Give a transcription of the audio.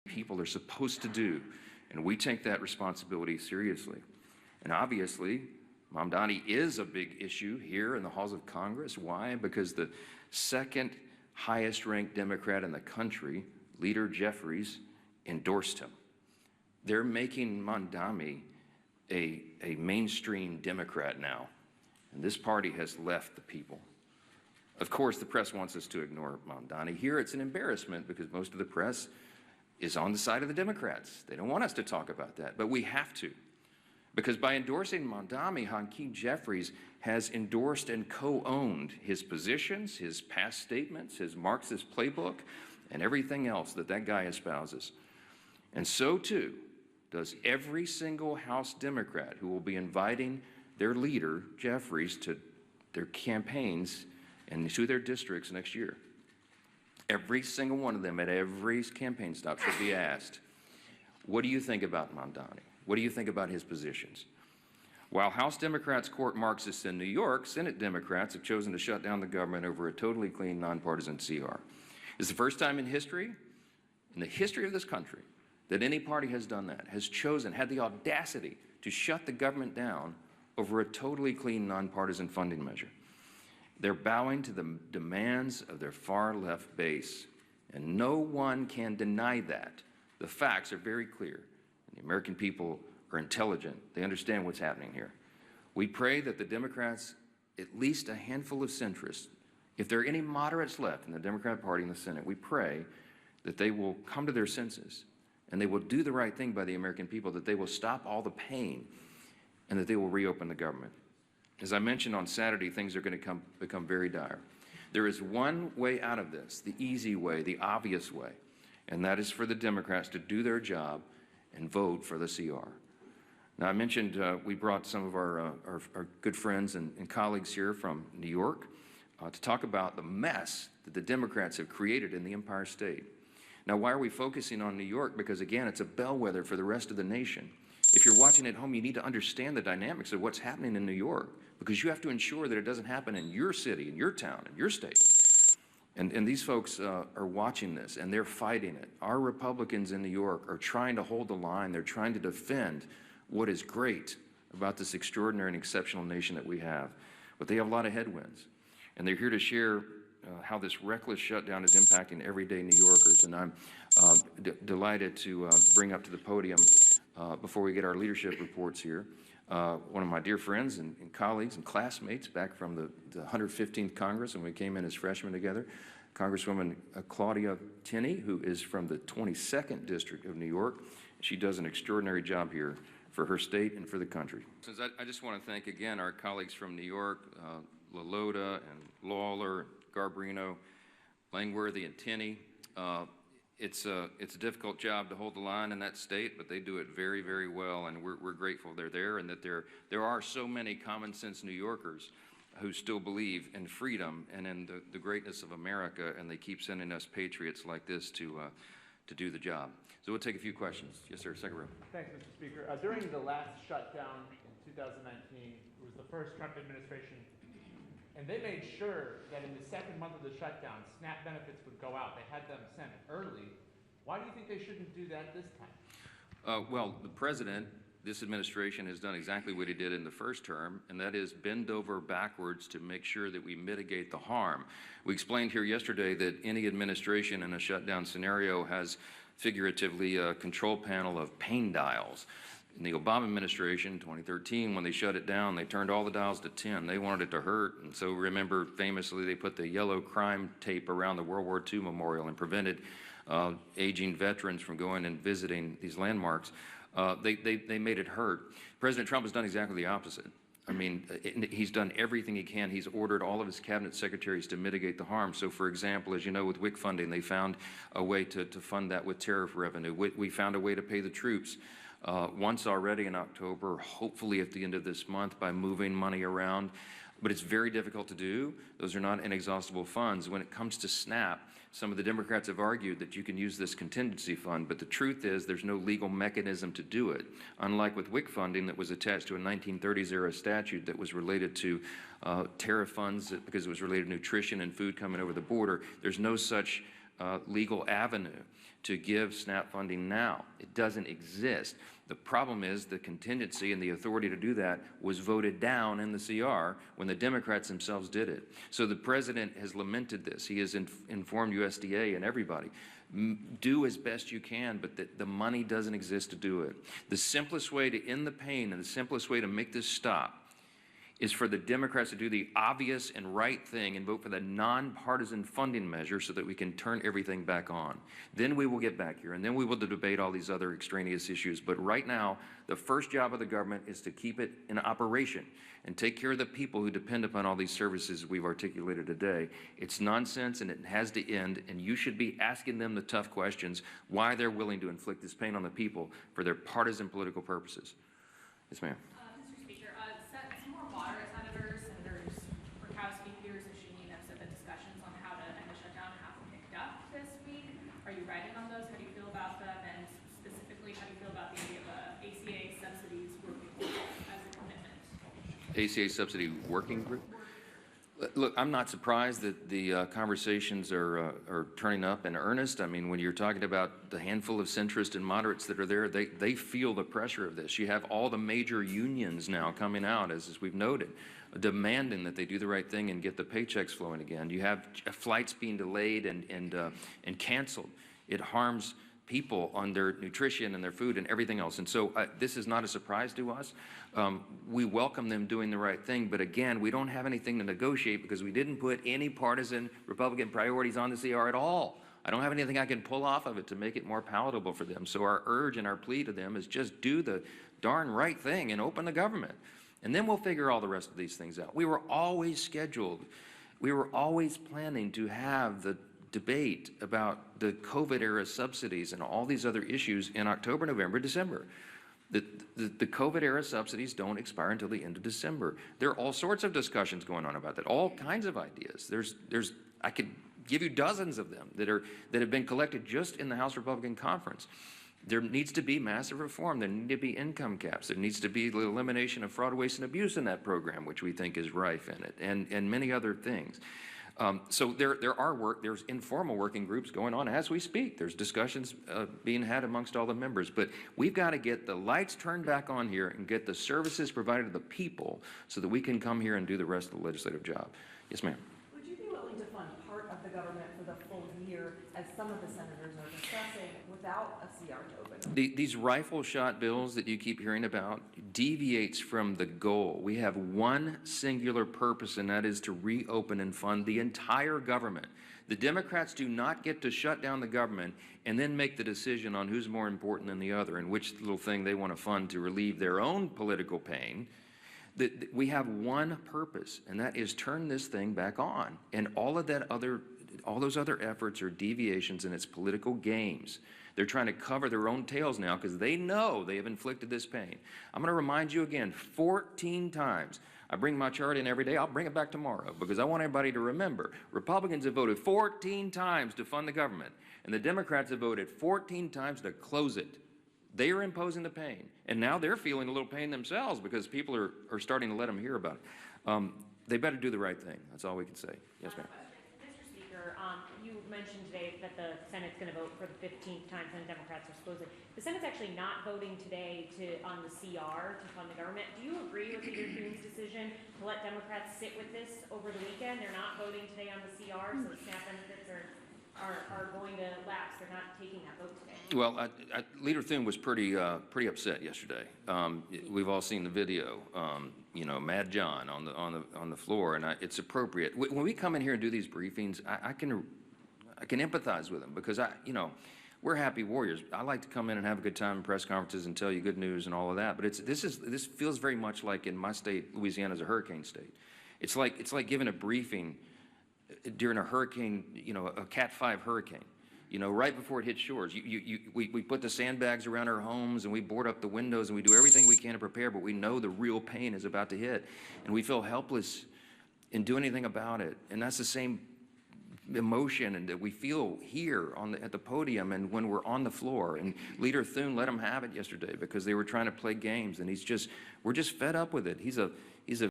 people are supposed to do, and we take that responsibility seriously. And obviously, Mamdani is a big issue here in the halls of Congress. Why? Because the second highest ranked Democrat in the country, Leader Jeffries, endorsed him. They're making Mamdani a mainstream Democrat now, and this party has left the people. Of course, the press wants us to ignore Mamdani. Here it's an embarrassment because most of the press is on the side of the Democrats. They don't want us to talk about that, but we have to. Because by endorsing Mamdani, Hakeem Jeffries has endorsed and co-owned his positions, his past statements, his Marxist playbook, and everything else that that guy espouses. And so too does every single House Democrat who will be inviting their leader, Jeffries, to their campaigns and to their districts next year. Every single one of them at every campaign stop should be asked, what do you think about Mamdani? What do you think about his positions? While House Democrats court Marxists in New York, Senate Democrats have chosen to shut down the government over a totally clean, nonpartisan CR. It's the first time in history, in the history of this country, that any party has done that, has chosen, had the audacity to shut the government down over a totally clean, nonpartisan funding measure. They're bowing to the demands of their far-left base, and no one can deny that. The facts are very clear. The American people are intelligent. They understand what's happening here. We pray that the Democrats, at least a handful of centrists, if there are any moderates left in the Democrat Party in the Senate, we pray that they will come to their senses and they will do the right thing by the American people, that they will stop all the pain and that they will reopen the government. As I mentioned on Saturday, things are going to become very dire. There is one way out of this, the easy way, the obvious way, and that is for the Democrats to do their job and vote for the CR. Now, I mentioned we brought some of our good friends and colleagues here from New York to talk about the mess that the Democrats have created in the Empire State. Now, why are we focusing on New York? Because, again, it's a bellwether for the rest of the nation. If you're watching at home, you need to understand the dynamics of what's happening in New York, because you have to ensure that it doesn't happen in your city, in your town, in your state. And these folks are watching this, and they're fighting it. Our Republicans in New York are trying to hold the line. They're trying to defend what is great about this extraordinary and exceptional nation that we have. But they have a lot of headwinds, and they're here to share how this reckless shutdown is impacting everyday New Yorkers. And I'm delighted to bring up to the podium, before we get our leadership reports here, one of my dear friends and colleagues and classmates back from the 115th Congress when we came in as freshmen together, Congresswoman Claudia Tenney, who is from the 22nd District of New York. She does an extraordinary job here for her state and for the country. I just want to thank again our colleagues from New York, LaLota and Lawler, Garbarino, Langworthy and Tenney. It's a difficult job to hold the line in that state, but they do it very, very well, and we're grateful they're there, and that there are so many common sense New Yorkers who still believe in freedom and in the greatness of America, and they keep sending us patriots like this to do the job. So we'll take a few questions. Yes, sir. Second row. Thanks, Mr. Speaker. During the last shutdown in 2019, it was the first Trump administration, and they made sure that in the second month of the shutdown, SNAP benefits would go out. They had them sent early. Why do you think they shouldn't do that this time? Well, the president, this administration, has done exactly what he did in the first term, and that is bend over backwards to make sure that we mitigate the harm. We explained here yesterday that any administration in a shutdown scenario has figuratively a control panel of pain dials. In the Obama administration, 2013, when they shut it down, they turned all the dials to 10. They wanted it to hurt, and so remember, famously, they put the yellow crime tape around the World War II memorial and prevented aging veterans from going and visiting these landmarks. They made it hurt. President Trump has done exactly the opposite. I mean, he's done everything he can. He's ordered all of his cabinet secretaries to mitigate the harm. So, for example, as you know, with WIC funding, they found a way to fund that with tariff revenue. We found a way to pay the troops once already in October, hopefully at the end of this month, by moving money around. But it's very difficult to do. Those are not inexhaustible funds. When it comes to SNAP, some of the Democrats have argued that you can use this contingency fund, but the truth is there's no legal mechanism to do it. Unlike with WIC funding that was attached to a 1930s era statute that was related to tariff funds because it was related to nutrition and food coming over the border, there's no such legal avenue. to give SNAP funding now. It doesn't exist. The problem is the contingency and the authority to do that was voted down in the CR when the Democrats themselves did it. So the president has lamented this. He has informed USDA and everybody. Do as best you can, but the money doesn't exist to do it. The simplest way to end the pain and the simplest way to make this stop is for the Democrats to do the obvious and right thing and vote for the nonpartisan funding measure so that we can turn everything back on. Then we will get back here, and then we will debate all these other extraneous issues. But right now, the first job of the government is to keep it in operation and take care of the people who depend upon all these services we've articulated today. It's nonsense, and it has to end, and you should be asking them the tough questions, why they're willing to inflict this pain on the people for their partisan political purposes. Yes, ma'am. Mr. Speaker, some more moderate senators, Senators Murkowski, Peters, and Shaheen have said that discussions on how to end the shutdown have picked up this week. Are you writing on those? How do you feel about them? And specifically, how do you feel about the idea of ACA subsidies working as a commitment? ACA subsidy working group? Look, I'm not surprised that the conversations are turning up in earnest. I mean, when you're talking about the handful of centrists and moderates that are there, they feel the pressure of this. You have all the major unions now coming out, as we've noted, demanding that they do the right thing and get the paychecks flowing again. You have flights being delayed and canceled. It harms people on their nutrition and their food and everything else. And so this is not a surprise to us. We welcome them doing the right thing, but again, we don't have anything to negotiate because we didn't put any partisan Republican priorities on the CR at all. I don't have anything I can pull off of it to make it more palatable for them. So our urge and our plea to them is just do the darn right thing and open the government. And then we'll figure all the rest of these things out. We were always scheduled. We were always planning to have the debate about the COVID-era subsidies and all these other issues in October, November, December. The COVID-era subsidies don't expire until the end of December. There are all sorts of discussions going on about that, all kinds of ideas. I could give you dozens of them that have been collected just in the House Republican Conference. There needs to be massive reform. There need to be income caps. There needs to be the elimination of fraud, waste, and abuse in that program, which we think is rife in it, and many other things. So there's informal working groups going on as we speak. There's discussions being had amongst all the members, but we've got to get the lights turned back on here and get the services provided to the people so that we can come here and do the rest of the legislative job. Yes, ma'am. Would you be willing to fund part of the government for the full year, as some of the senators are discussing, without a CR to open? These rifle shot bills that you keep hearing about deviates from the goal. We have one singular purpose, and that is to reopen and fund the entire government. The Democrats do not get to shut down the government and then make the decision on who's more important than the other and which little thing they want to fund to relieve their own political pain. We have one purpose, and that is turn this thing back on. And all those other efforts are deviations, and it's political games. They're trying to cover their own tails now because they know they have inflicted this pain. I'm going to remind you again 14 times. I bring my chart in every day. I'll bring it back tomorrow because I want everybody to remember. Republicans have voted 14 times to fund the government, and the Democrats have voted 14 times to close it. They are imposing the pain, and now they're feeling a little pain themselves because people are starting to let them hear about it. They better do the right thing. That's all we can say. Yes, ma'am. Mr. Speaker, you mentioned today that the Senate's going to vote for the 15th time, and the Democrats are supposed to. The Senate's actually not voting today on the CR to fund the government. Do you agree with Leader Thun's decision to let Democrats sit with this over the weekend? They're not voting today on the CR, so the SNAP benefits are going to lapse. They're not taking that vote today. Well, Leader Thune was pretty upset yesterday. We've all seen the video. You know, Mad John on the floor, and it's appropriate. When we come in here and do these briefings, I can empathize with them because we're happy warriors. I like to come in and have a good time in press conferences and tell you good news and all of that. But this feels very much like in my state, Louisiana is a hurricane state. It's like giving a briefing during a hurricane, a Cat 5 hurricane. Right before it hits shores. We put the sandbags around our homes and we board up the windows and we do everything we can to prepare, but we know the real pain is about to hit. And we feel helpless in doing anything about it. And that's the same emotion and that we feel here at the podium and when we're on the floor. And Leader Thune let them have it yesterday because they were trying to play games, and we're just fed up with it. He's a